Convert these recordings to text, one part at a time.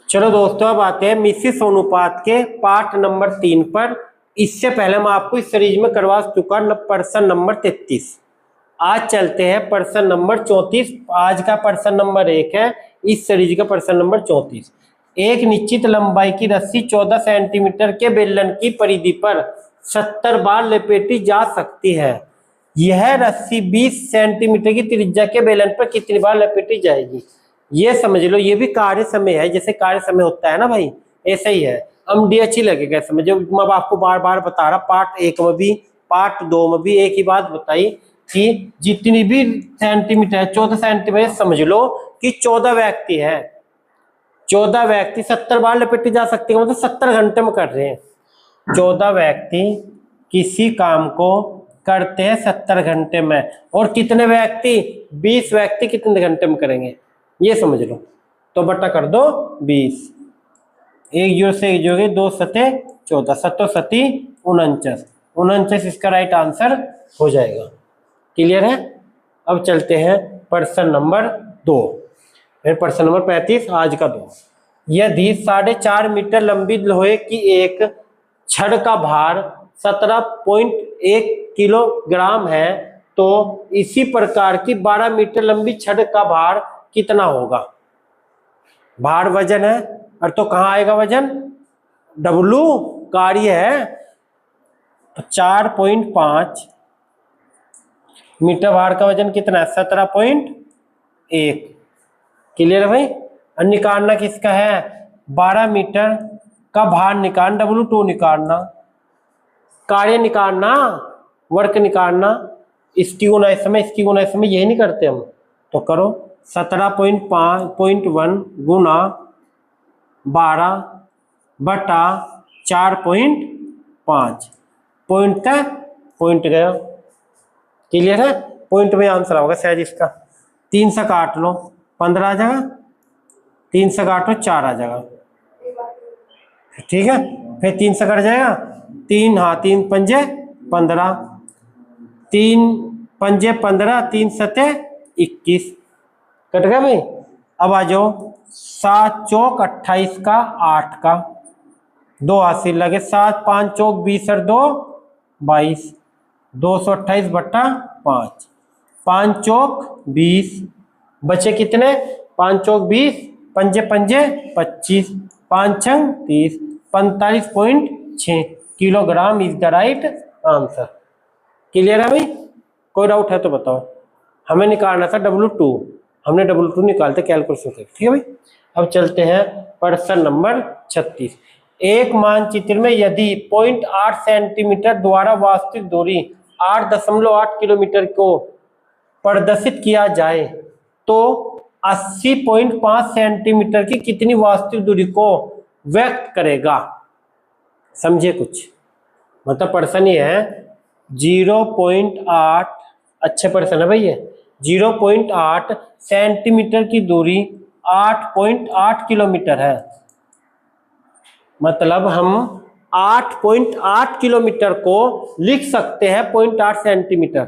चलो दोस्तों, अब आते हैं मिसिस अनुपात के पार्ट नंबर 3 पर। इससे पहले मैं आपको इस सीरीज में करवा चुका प्रश्न नंबर 33। आज चलते हैं प्रश्न नंबर 34। आज का प्रश्न नंबर 1 है इस सीरीज का प्रश्न नंबर 34। एक निश्चित लंबाई की रस्सी 14 सेंटीमीटर के बेलन की परिधि पर 70 बार लपेटी जा सकती है। यह रस्सी 20 सेंटीमीटर की त्रिज्या के बेलन पर कितनी बार लपेटी जाएगी? ये समझ लो, ये भी कार्य समय है, जैसे कार्य समय होता है ना भाई, ऐसा ही है। अमडी अच्छी लगेगा इसमें, जो मैं आपको बार बार बता रहा, पार्ट 1 में भी पार्ट 2 में भी एक ही बात बताई कि जितनी भी सेंटीमीटर है 14 सेंटीमीटर, समझ लो कि 14 व्यक्ति है, 14 व्यक्ति 70 बार लपेटी जा सकती है, मतलब 70 घंटे में कर रहे हैं। 14 व्यक्ति किसी काम को करते हैं 70 घंटे में, और कितने व्यक्ति? 20 व्यक्ति कितने घंटे में करेंगे, ये समझ लो। तो बटा कर दो 20, 1 जोड़ से 1 जोड़े 2 सते 14, 7 सती 49, 49 इसका राइट आंसर हो जाएगा। क्लियर है? अब चलते हैं प्रश्न नंबर 2, फिर प्रश्न नंबर 35 आज का 2। यदि 4.5 मीटर लंबी लोहे की एक छड़ का भार 17.1 किलोग्राम है, तो इसी प्रकार की 12 मीटर लंबी छड़ का भार कितना होगा? भार वजन है, और तो कहाँ आएगा वजन? W कार्य है, तो 4.5 मीटर भार का वजन कितना है? 17.1। क्लियर है भाई? और निकालना किसका है? 12 मीटर का भार निकालना, W2 निकालना, कार्य निकालना, वर्क निकालना। इसकी गुना इसमें, इसकी गुना इसमें, यही नहीं करते हम? तो करो 17.1 गुना 12 बटा 4.5, पॉइंट का पॉइंट गया। क्लियर है? पॉइंट में आंसर होगा शायद इसका। 3 से काट लो 15 आ जाएगा, 3 से काटो 4 आ जाएगा, ठीक है। फिर 3 से कट जाएगा 3, हाँ 3 पंजे 15, 3 पंजे 15, 3 सते 21, कट गया भाई। अब आ जाओ 7 चौक 28 का 8 का 2 हासिल लगे, 7 5 चौक 20 और 2 22, 228 बट्टा 5, 5 चौक 20, बचे कितने? 5 चौक 20, पंजे पंजे 25, 5 छंग 30, 45.6 kilogram is the right answer. Clear है भाई? कोई डाउट है तो बताओ। हमें निकालना था W2, हमने W2 निकालते कैलकुलेशन से, ठीक है भाई। अब चलते हैं प्रश्न नंबर 36। एक मानचित्र में यदि 0.8 सेंटीमीटर द्वारा वास्तविक दूरी 8.8 किलोमीटर को प्रदर्शित किया जाए, तो 80.5 सेंटीमीटर की कितनी वास्तविक दूरी को व्यक्त करेगा? समझिए कुछ, मतलब प्रश्न ये है 0.8, अच्छे प्रश्न है भाई ये। 0.8 सेंटीमीटर की दूरी 8.8 किलोमीटर है, मतलब हम 8.8 किलोमीटर को लिख सकते हैं 0.8 सेंटीमीटर।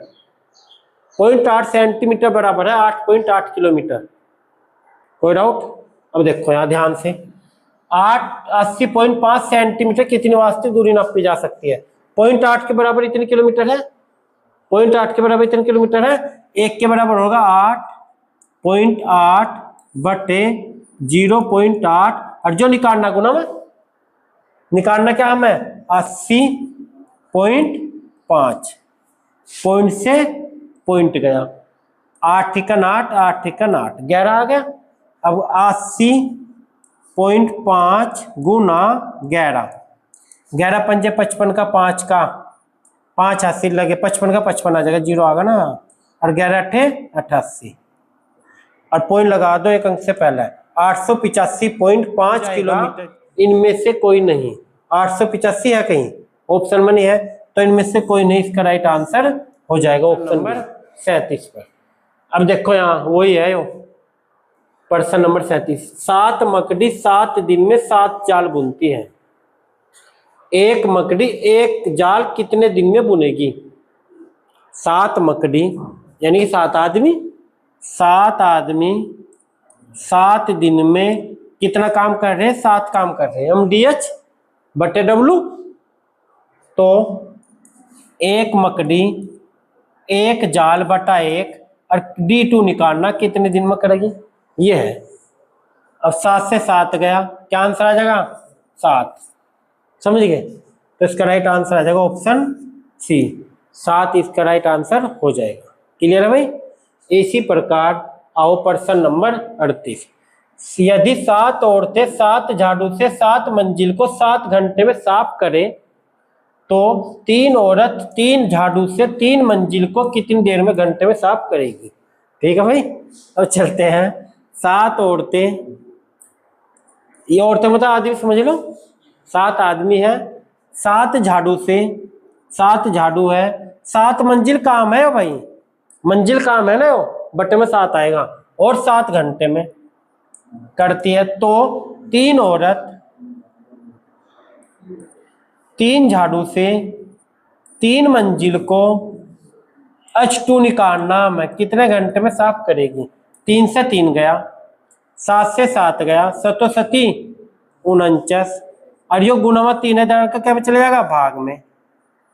0.8 सेंटीमीटर बराबर है 8.8 किलोमीटर। कोई डाउट? अब देखो यहाँ ध्यान से, 80.5 सेंटीमीटर कितनी वास्तविक दूरी नापी जा सकती है? 0.8 के बराबर इतने किलोमीटर है, 0.8 के बराबर इतने किलोमीटर है, 1 के बराबर होगा 8.8 बटे 0.8, और जो निकालना गुना में निकालना क्या हमें? 80.5, पॉइंट से पॉइंट गया, 8 ठिकन 8, 8 ठिकन 8, 11 आ गया। अब 80.5 गुना 11, 11 पंजे 55 का 5 का 5 हासिल लगे, 55 का 55 आ जाएगा, 0 आ गया ना, और 11 अठे 88, और पॉइंट लगा दो एक अंक से पहले। 885.5 किलोमीटर इनमें से कोई नहीं, 885 है कहीं ऑप्शन में नहीं है, तो इनमें से कोई नहीं, इसका राइट आंसर हो जाएगा ऑप्शन नंबर 37 पर। अब देखो यहाँ वही है प्रश्न नंबर 37। 7 मकड़ी 7 दिन में 7 जाल बुनती है, एक मकड़ी एक जाल कितने दिन में बुनेगी? 7 मकड़ी यानी कि 7 आदमी 7 दिन में कितना काम कर रहे हैं, 7 काम कर रहे हैं। हम DH बटे W, तो 1 मकड़ी 1 जाल बटा 1, और D2 निकालना कितने दिन में करेगी, ये है। अब 7 से 7 गया, क्या आंसर आ जाएगा, 7। समझ गए, तो इसका राइट आंसर आ जाएगा ऑप्शन सी, 7 इसका राइट आंसर हो जाएगा। क्लियर है भाई। इसी प्रकार आओ प्रश्न नंबर 38। यदि 7 औरतें 7 झाड़ू से 7 मंजिल को 7 घंटे में साफ करें, तो 3 औरत 3 झाड़ू से 3 मंजिल को कितनी देर में घंटे में साफ करेगी। ठीक है भाई। अब चलते हैं, 7 औरतें, ये औरतें मतलब आदमी समझ लो, 7 आदमी है, 7 झाड़ू से, 7 झाड़ू है, 7 मंजिल काम है भाई, मंजिल काम है ना, बटे में 7 आएगा, और 7 घंटे में करती है। तो 3 औरत 3 झाड़ू से 3 मंजिल को H2 निकालना है, कितने घंटे में साफ करेगी। 3 से 3 गया, 7 से 7 गया, 7 सती 49, और यो गुना 3000 का क्या चले जाएगा, भाग में,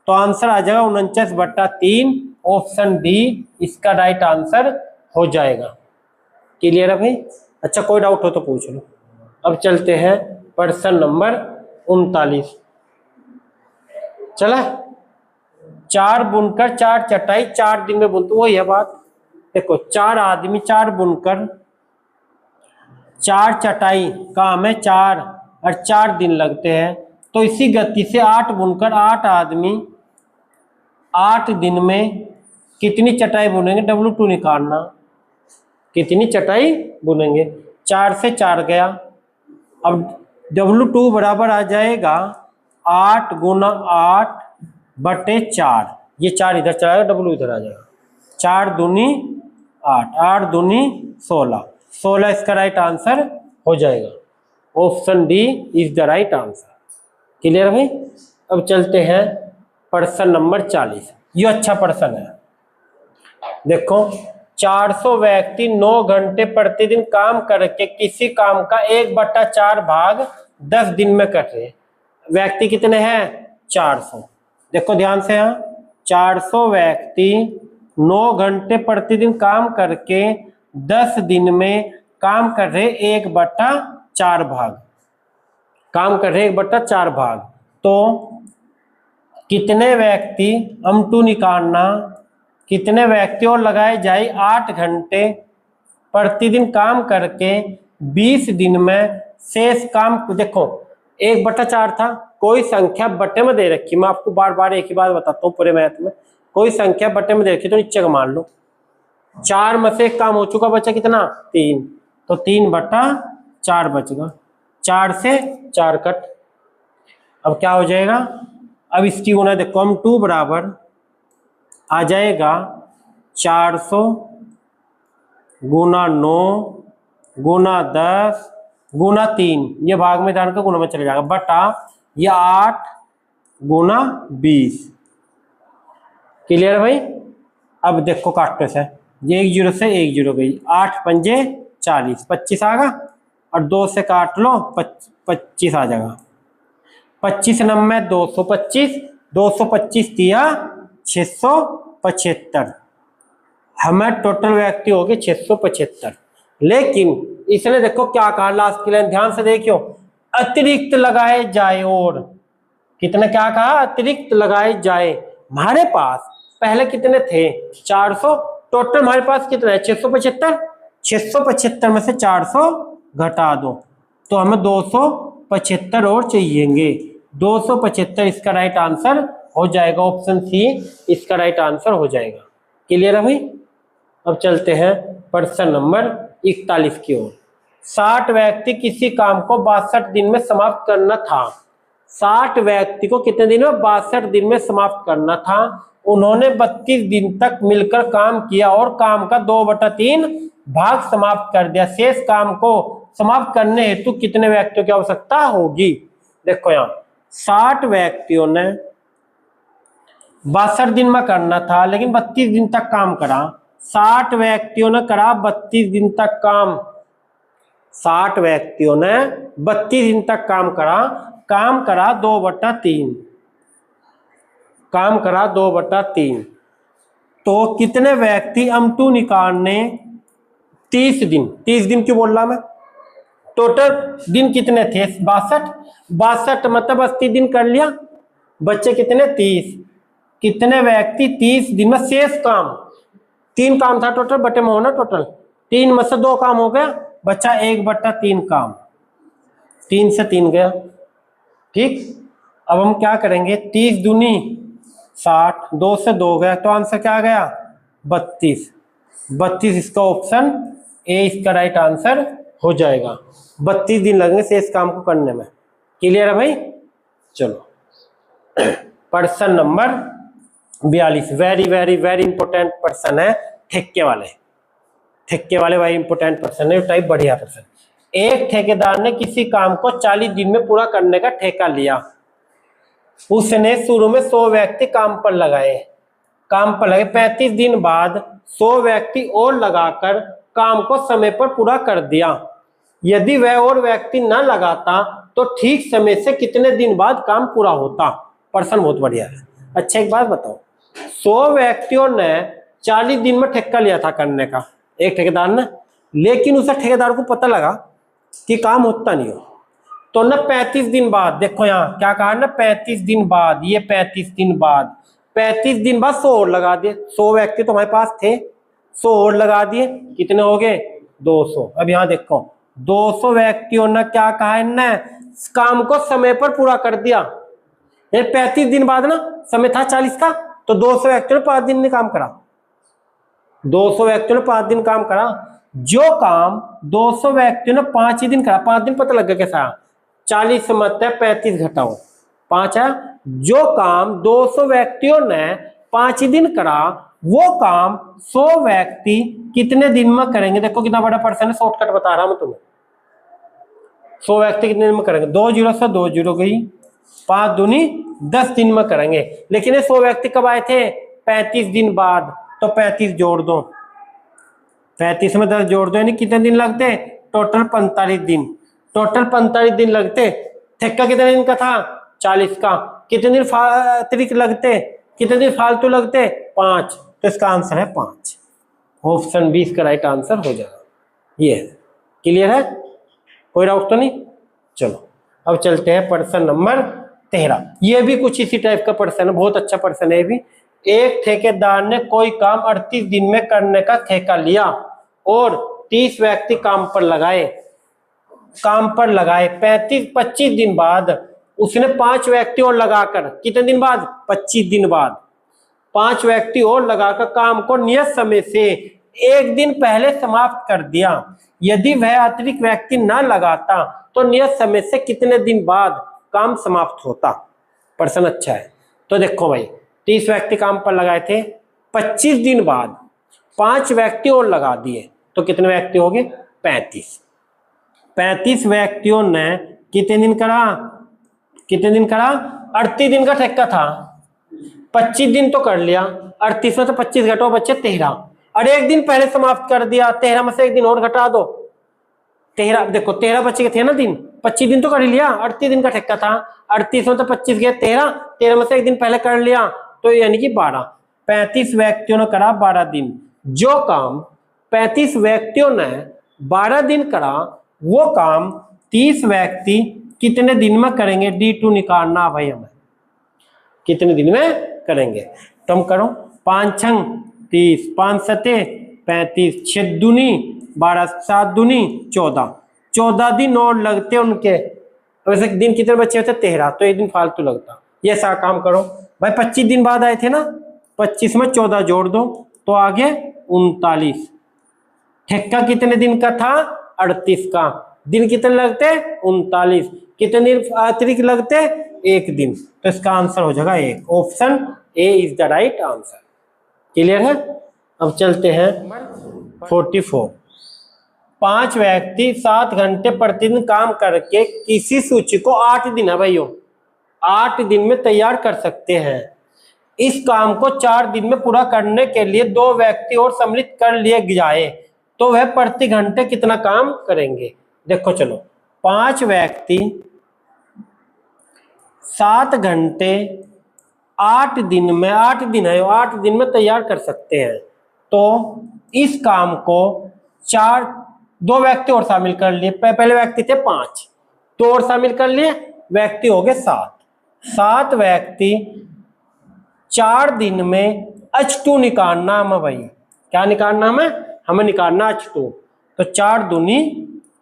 तो आंसर आ जाएगा 49 बट्टा 3, ऑप्शन डी इसका राइट आंसर हो जाएगा। क्लियर है भाई। अच्छा, कोई डाउट हो तो पूछ लो। अब चलते हैं प्रश्न नंबर 39। चला, 4 बुनकर 4 चटाई 4 दिन में बुनते, वही है बात। देखो 4 आदमी 4 बुनकर 4 चटाई काम है 4, और 4 दिन लगते हैं, तो इसी गति से 8 बुनकर 8 आदमी 8 दिन में कितनी चटाई बुनेंगे, W2 निकालना, कितनी चटाई बुनेंगे। 4 से 4 गया, अब W2 बराबर आ जाएगा 8 गुना 8 बटे 4, ये 4 इधर चला जाएगा, W इधर आ जाएगा, 4 दूनी 8, 8 दूनी 16, 16 इसका राइट आंसर हो जाएगा। Option D is the right answer. Clear भाई। अब चलते हैं प्रश्न नंबर 40। ये अच्छा प्रश्न है। देखो, 400 व्यक्ति 9 घंटे प्रतिदिन काम करके किसी काम का 1/4 भाग 10 दिन में कर रहे। व्यक्ति कितने हैं, 400। देखो ध्यान से, यहाँ 400 व्यक्ति 9 घंटे प्रतिदिन काम करके 10 दिन में काम कर रहे 1/4 भाग, काम कर रहे 1/4 भाग, तो कितने व्यक्ति, M2 निकालना, कितने व्यक्ति और लगाए जाए 8 घंटे प्रतिदिन काम करके 20 दिन में शेष काम। देखो 1/4 था, कोई संख्या बटे में दे रखी, मैं आपको बार बार एक ही बात बताता हूँ पूरे मैथ में, कोई संख्या बटे में दे रखी तो नीचे का मान लो, 4 में से एक काम हो चुका, बचा कितना 3, तो 3/4 बचेगा, 4 से 4 कट। अब क्या हो जाएगा, अब इसकी गुना देखो, M2 बराबर आ जाएगा 400 गुना 9 गुना 10 गुना 3, ये भाग में डाल के गुना में चले जाएगा, बटा ये 8 गुना 20। क्लियर भाई। अब देखो काटने से, ये 1 0 से 1 0 गई, 8 पंजे 40, 25 आएगा, और 2 से काट लो 25 आ जाएगा, 25 नंबर 225, 225 दिया 675, हमें टोटल व्यक्ति हो गए 675। लेकिन इसने देखो क्या कहा लास्ट की लाइन, ध्यान से देखियो, अतिरिक्त लगाए जाए, और कितने क्या कहा, अतिरिक्त लगाए जाए। हमारे पास पहले कितने थे, 400, टोटल हमारे पास कितना है 675, 675 में से 400 घटा दो, तो हमें 275 और चाहिएंगे, 275 इसका राइट आंसर हो जाएगा, ऑप्शन सी इसका राइट आंसर हो जाएगा। क्लियर है भाई। अब चलते हैं प्रश्न नंबर 41 की ओर। 60 व्यक्ति किसी काम को 62 दिन में समाप्त करना था, 60 व्यक्ति को कितने दिन में, 62 दिन में समाप्त करना था। उन्होंने 32 दिन तक मिलकर काम किया और काम का 2/3 भाग समाप्त कर दिया। शेष काम को समाप्त करने हेतु कितने व्यक्तियों की आवश्यकता होगी। देखो यहाँ 60 व्यक्तियों ने 62 दिन में करना था, लेकिन 32 दिन तक काम करा। 60 व्यक्तियों ने करा 32 दिन तक काम, 60 व्यक्तियों ने 32 दिन तक काम करा 2/3, काम करा 2/3। तो कितने व्यक्ति अमतु निकाल ने 30 दिन क्यों बोल रहा मैं, टोटल दिन कितने थे 62 मतलब 80 दिन कर लिया, बच्चे कितने 30। कितने व्यक्ति 30 दिन में शेष काम, 3 काम था टोटल, बटे में होना टोटल 3 में से 2 काम हो गया, बच्चा 1/3 काम, 3 से 3 गया। ठीक, अब हम क्या करेंगे, 30 दूनी 60, 2 से 2 गया, तो आंसर क्या आ गया 32 इसका ऑप्शन ए इसका राइट आंसर हो जाएगा। 32 दिन लगेंगे शेष काम को करने में। क्लियर है भाई। चलो प्रश्न number 42, very very very important प्रश्न है, ठेके वाले वेरी इंपॉर्टेंट प्रश्न है, टाइप बढ़िया प्रश्न। एक ठेकेदार ने किसी काम को 40 दिन में पूरा करने का ठेका लिया। उसने शुरू में 100 व्यक्ति काम पर लगाए, 35 दिन बाद 100 व्यक्ति और लगाकर काम को समय पर पूरा कर दिया। यदि वह और व्यक्ति न लगाता तो ठीक समय से कितने दिन बाद काम पूरा होता। प्रश्न बहुत बढ़िया है। अच्छा एक बात बताओ, 100 व्यक्तियों ने 40 दिन में ठेका लिया था करने का, एक ठेकेदार ने, लेकिन उस ठेकेदार को पता लगा कि काम होता नहीं हो, तो न 35 दिन बाद, देखो यहाँ क्या कहा ना 35 दिन बाद, ये 35 दिन बाद 100 और लगा दिए। 100 व्यक्ति तो हमारे पास थे, 100 और लगा दिए, कितने हो गए 200। अब यहाँ देखो 200 व्यक्तियों ने क्या कहा है, काम को समय पर पूरा कर दिया। 35 दिन बाद ना समय था 40 का, तो 200 व्यक्तियों ने 5 दिन में काम करा, 200 व्यक्तियों ने 5 दिन काम करा। जो काम 200 व्यक्तियों ने 5 ही दिन करा, 5 दिन पता लग गया कैसा, 40 मत 35 घटाओ 5 है। जो काम 200 व्यक्तियों ने 5 ही दिन करा, वो काम 100 व्यक्ति कितने दिन में करेंगे। देखो कितना बड़ा प्रश्न है, शॉर्टकट बता रहा हूं तुम्हें। 100 व्यक्ति कितने दिन में करेंगे, 2 जीरो से 2 जीरो गई, 5 दूनी 10 दिन में करेंगे। लेकिन ये 100 व्यक्ति कब आए थे, 35 दिन बाद, तो 35 जोड़ दो, 35 में 10 जोड़ दो, यानी कितने दिन लगते, टोटल 45 दिन, टोटल 45 दिन लगते। ठेका कितने दिन का था 40 का, कितने दिन अतिरिक्त लगते, कितने दिन फालतू लगते 5, तो इसका आंसर है 5, ऑप्शन बी इसका राइट आंसर हो जाएगा। ये क्लियर है, कोई डाउट तो नहीं। चलो अब चलते हैं प्रश्न नंबर 13। ये भी कुछ इसी टाइप का प्रश्न है, बहुत अच्छा प्रश्न है भी। एक ठेकेदार ने कोई काम 38 दिन में करने का ठेका लिया और 30 व्यक्ति काम पर लगाए 25 दिन बाद उसने 5 व्यक्ति और लगाकर, कितने दिन बाद 25 दिन बाद 5 व्यक्ति और लगाकर काम को नियत समय से 1 दिन पहले समाप्त कर दिया। यदि वह अतिरिक्त व्यक्ति न लगाता तो नियत समय से कितने दिन बाद काम समाप्त होता। प्रश्न अच्छा है। तो देखो भाई 30 व्यक्ति काम पर लगाए थे, 25 दिन बाद 5 व्यक्ति और लगा दिए, तो कितने व्यक्ति हो गए 35। 35 व्यक्तियों ने कितने दिन करा 38 दिन का ठेका था, 25 दिन तो कर लिया, 38 में तो 25 घटो बच्चे 13, और 1 दिन पहले समाप्त कर दिया। 13 में से 1 दिन और घटा दो, 13 देखो 13 बच्चे के थे ना दिन, 25 दिन तो कर लिया, 38 दिन का ठेका था, 38 में तो 25 गया 13 में से 1 दिन पहले कर लिया, तो यानी कि 12। 35 व्यक्तियों ने करा 12 दिन। जो काम 35 व्यक्तियों ने 12 दिन करा, वो काम 30 व्यक्ति कितने दिन में करेंगे। D2 निकालना भाई हमें, कितने दिन में करेंगे। तो हम करो 5 छंग 30, 5 सते 35, 6 दूनी 12, 7 दूनी 14 दिन और लगते उनके। वैसे दिन कितने बच्चे होते 13, तो 1 दिन फालतू लगता। ये सारा काम करो भाई। 25 दिन बाद आए थे ना, 25 में 14 जोड़ दो तो आगे 39। ठेका कितने दिन का था 38 का, दिन कितने लगते 39, कितने दिन अतिरिक्त लगते 1 दिन, तो इसका आंसर हो जाएगा 1, option A is the right answer. Clear है। अब चलते हैं 44। 5 व्यक्ति 7 घंटे प्रतिदिन काम करके किसी सूची को 8 दिन है भाइयों, 8 दिन में तैयार कर सकते हैं। इस काम को 4 दिन में पूरा करने के लिए 2 व्यक्ति और सम्मिलित कर लिए जाए तो वह प्रति घंटे कितना काम करेंगे। देखो चलो, 5 व्यक्ति 7 घंटे 8 दिन में, 8 दिन है, 8 दिन में तैयार कर सकते हैं। तो इस काम को 2 व्यक्ति और शामिल कर लिए। पहले व्यक्ति थे 5, 2 और शामिल कर लिए, व्यक्ति हो गए 7 व्यक्ति 4 दिन में H2 निकालना हमें भाई। क्या निकालना हमें निकालना H2। तो 4 दूनी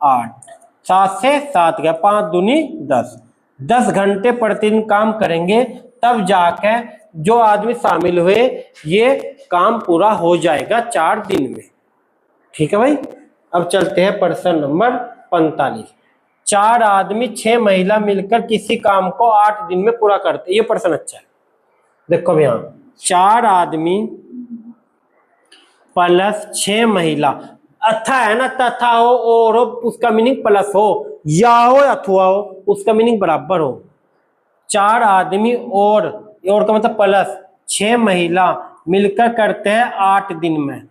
8, 7 से 7 गया, 5 दूनी 10 घंटे प्रतिदिन काम करेंगे, तब जाकर जो आदमी शामिल हुए ये काम पूरा हो जाएगा 4 दिन में। ठीक है भाई। अब चलते हैं प्रश्न नंबर 45। 4 आदमी 6 महिला मिलकर किसी काम को 8 दिन में पूरा करते। ये प्रश्न अच्छा है। देखो भैया, 4 आदमी प्लस 6 महिला, अथा है ना, तथा हो और हो, उसका मीनिंग प्लस हो, या हो अथवा हो, उसका मीनिंग बराबर हो। 4 आदमी और का मतलब प्लस 6 महिला मिलकर करते हैं 8 दिन में,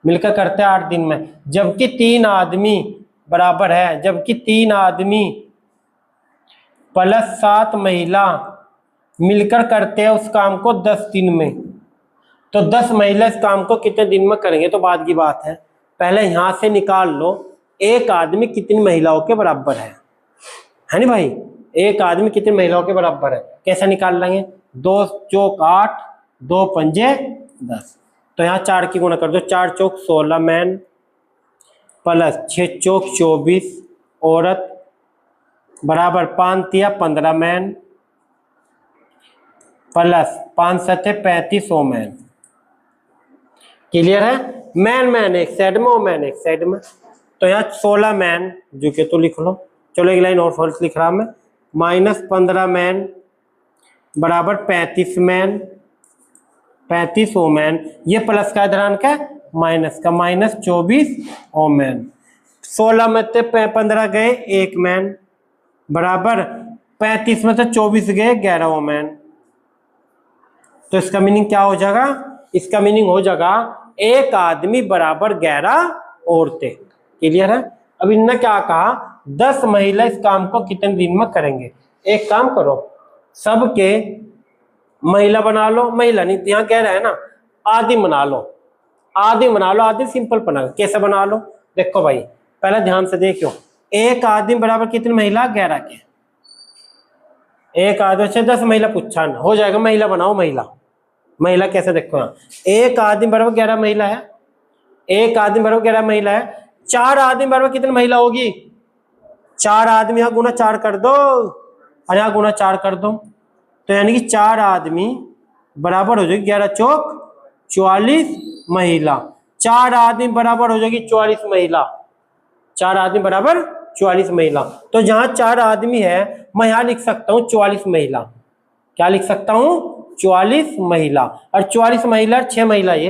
मिलकर करते हैं 8 दिन में। जबकि 3 आदमी बराबर है, जबकि 3 आदमी प्लस 7 महिला मिलकर करते हैं उस काम को 10 दिन में। तो 10 महिला इस काम को कितने दिन में करेंगे? तो बाद की बात है, पहले यहां से निकाल लो एक आदमी कितनी महिलाओं के बराबर है ना भाई? एक आदमी कितनी महिलाओं के बराबर है, कैसे निकाल लेंगे? 2 चौक 8, 2 पंजे 10। तो यहाँ 4 की गुणा कर दो, 4 चौक 16 मैन प्लस 6 चौक 24 औरत बराबर 5 तिया 15 मैन प्लस 5 सत्ते 35 वोमेन। क्लियर है? मैन एक साइड में, वोमेन एक साइड में। तो यहाँ 16 मैन जो के तो लिख लो। चलो एक लाइन और फॉल्स लिख रहा मैं, माइनस 15 मैन बराबर 35 मैन 35 वोमेन। ये प्लस का ध्यान का माइनस का, माइनस 24 वोमेन। 16 में से 15 गए 1 मैन बराबर 35 में से 24 गए 11 वोमेन। तो इसका मीनिंग क्या हो जाएगा? इसका मीनिंग हो जाएगा एक आदमी बराबर 11 औरतें। क्लियर है? अब इन्होंने क्या कहा, 10 महिला इस काम को कितने दिन में करेंगे? एक काम करो, सबके महिला बना लो, महिला नहीं यहाँ कह रहा है ना, आदि बना लो, आदि बना लो, आदि सिंपल बना। कैसे बना लो? देखो भाई पहले ध्यान से देखो, एक आदमी बराबर कितनी महिला? 11 के। एक आदमी से 10 महिला पूछा ना, हो जाएगा महिला बनाओ। महिला कैसे? देखो यहाँ एक आदमी बराबर 11 महिला है, एक आदमी बराबर 11 महिला है। 4 आदमी बराबर कितनी महिला होगी? 4 आदमी यहाँ गुना 4 कर दो और यहाँ गुना 4 कर दो। तो यानी कि 4 आदमी बराबर हो जाएगी 11 चौक 44 महिला। 4 आदमी बराबर हो जाएगी 44 महिला। 4 आदमी बराबर 44 महिला। तो जहां 4 आदमी है मैं यहां लिख सकता हूं 44 महिला। क्या लिख सकता हूं? 44 महिला। और 44 महिला 6 महिला, ये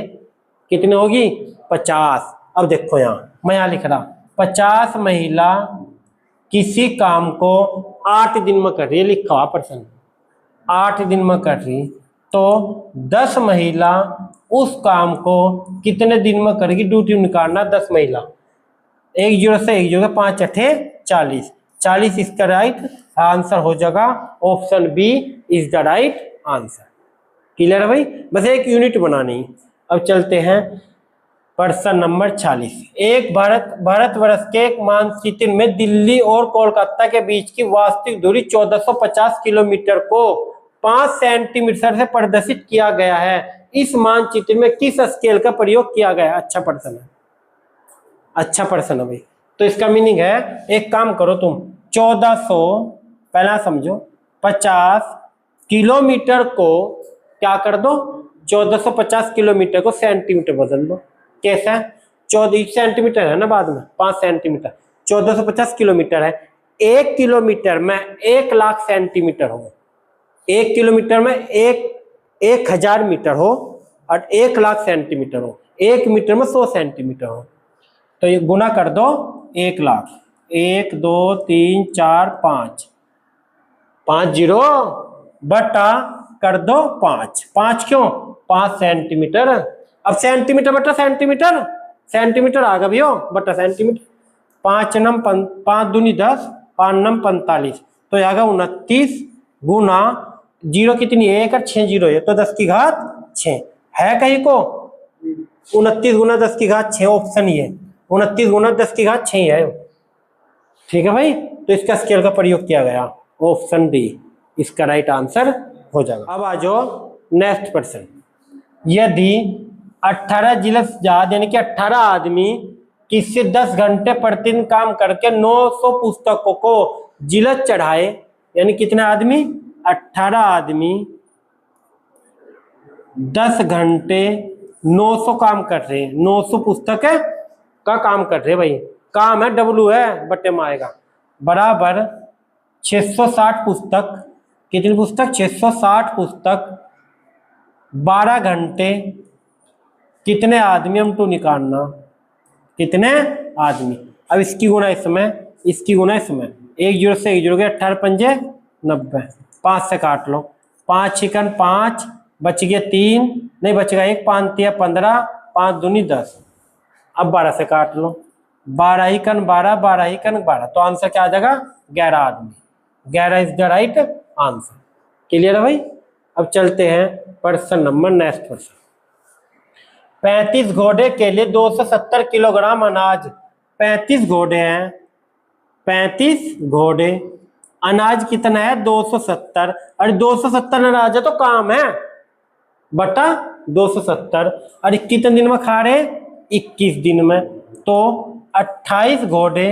कितनी होगी? 50। अब देखो यहां मैं यहां लिख रहा 50 महिला किसी काम को 8 दिन में कर रही है, लिखा हुआ प्रश्न 8 दिन में कर रही। तो 10 महिला उस काम को कितने दिन में करेगी? ड्यूटी निकालना 10 महिला। 1 0 से 1 0 5 अठे 40, 40 इसका राइट आंसर हो जाएगा। Option B is the right answer. Clear है भाई? बस एक यूनिट बनानी। अब चलते हैं प्रश्न नंबर 46। एक भारतवर्ष के एक मानचित्र में दिल्ली और कोलकाता के बीच की वास्तविक दूरी 1450 किलोमीटर को 5 सेंटीमीटर से प्रदर्शित किया गया है। इस मानचित्र में किस स्केल का प्रयोग किया गया? अच्छा प्रश्न है, अच्छा प्रश्न है भाई। तो इसका मीनिंग है, एक काम करो तुम, 1400 पहला समझो 50 किलोमीटर को क्या कर दो? 1450 किलोमीटर को सेंटीमीटर बदल दो। कैसा? 14 सेंटीमीटर है ना, बाद में 5 सेंटीमीटर, 1450 किलोमीटर है। 1 किलोमीटर में 1 लाख सेंटीमीटर हो, 1 किलोमीटर में 1000 मीटर हो और 1 लाख सेंटीमीटर हो, 1 मीटर में 100 सेंटीमीटर हो। तो ये गुना कर दो 1 लाख, 1 2 3 4 5, 5 0 बटा कर दो 5, 5 क्यों? 5 सेंटीमीटर। अब सेंटीमीटर बटा सेंटीमीटर, सेंटीमीटर आ गया भैया बटा सेंटीमीटर। 5 नम 5 दूनी 10, 5 नम 45, तो आएगा 29 गुना जीरो कितनी है, 1 और 6 जीरो है, तो 10 की घात 6 है कहीं को। 29 गुना 10 की घात 6 ऑप्शन ही है, 29 गुना 10 की घात 6 है। ठीक है भाई, तो इसका स्केल का प्रयोग किया गया, ऑप्शन डी इसका राइट आंसर हो जाएगा। अब आ जाओ नेक्स्ट क्वेश्चन। यदि 18 जिलस जहाज यानी कि 18 आदमी किससे 10 घंटे प्रतिदिन काम करके 900 पुस्तकों को जिलस चढ़ाए, यानी कितने आदमी, 18 आदमी 10 घंटे 900 काम कर रहे हैं, 900 पुस्तक है का काम कर रहे हैं भाई, काम है डब्लू है बटे में आएगा, बराबर 660 पुस्तक, कितनी पुस्तक, 660 पुस्तक 12 घंटे, कितने आदमी हम टू निकालना, कितने आदमी। अब इसकी गुना इसमें, इसकी गुना इसमें, 1 जीरो से 1 जीरो गया, 18 पंजे 90, 5 से काट लो, 5 छिकन 5, बच गया 3, नहीं बचेगा 1, 5 तिया 15, 5 दूनी 10, अब 12 से काट लो, 12 ही कन 12, 12 ही कन 12, तो आंसर क्या आ जाएगा, 11 आदमी, 11 is the right answer. Clear है भाई। अब चलते हैं प्रश्न नंबर नेक्स्ट प्रश्न। 35 घोड़े के लिए 270 किलोग्राम अनाज, 35 घोड़े हैं, 35 घोड़े, अनाज कितना है 270, अरे 270 अनाज है तो काम है बटा 270, अरे कितने दिन में खा रहे, 21 दिन में, तो 28 घोड़े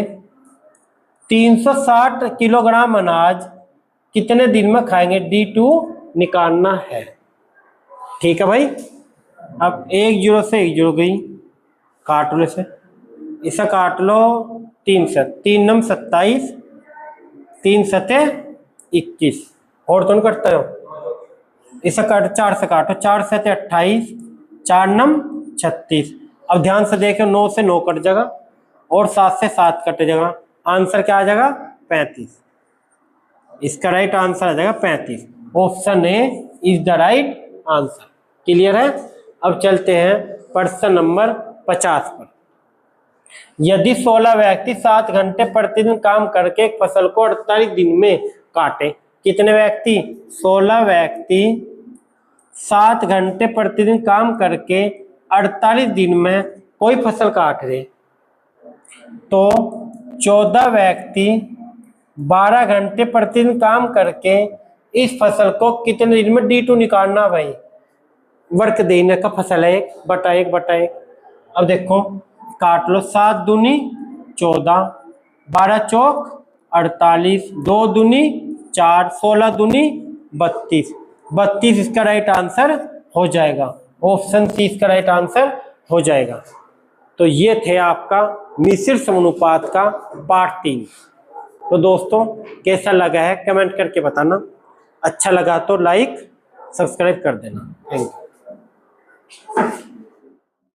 360 किलोग्राम अनाज कितने दिन में खाएंगे, D2 निकालना है। ठीक है भाई। अब 1 जीरो से 1 जीरो गई, काट लो इसे, इसे काट लो 3 से, 3 नम 27, 3 सते 21, और तो नहीं कटता हो, इसे काट 4 से काटो, 4 सते 28, 4 नम 36, अब ध्यान से देखो 9 से 9 कट जाएगा और 7 से 7 कट जाएगा, आंसर क्या आ जाएगा 35, इसका राइट आंसर आ जाएगा 35, option A is the right answer. Clear है। अब चलते हैं प्रश्न नंबर 50 पर। यदि 16 व्यक्ति 7 घंटे प्रतिदिन काम करके एक फसल को 48 दिन में काटे, कितने व्यक्ति, 16 व्यक्ति 7 घंटे प्रतिदिन काम करके 48 दिन में कोई फसल काट रहे, तो 14 व्यक्ति 12 घंटे प्रतिदिन काम करके इस फसल को कितने दिन में D2 निकालना भाई, वर्क देने का फसल है 1 बटा 1 बटा 1। अब देखो काट लो, 7 दूनी 14, 12 चौक 48, 2 दूनी 4, 16 दूनी 32, 32 इसका राइट आंसर हो जाएगा, ऑप्शन सी इसका राइट आंसर हो जाएगा। तो ये थे आपका मिश्र समानुपात का पार्ट 3। तो दोस्तों कैसा लगा है कमेंट करके बताना, अच्छा लगा तो लाइक सब्सक्राइब कर देना। Thank you.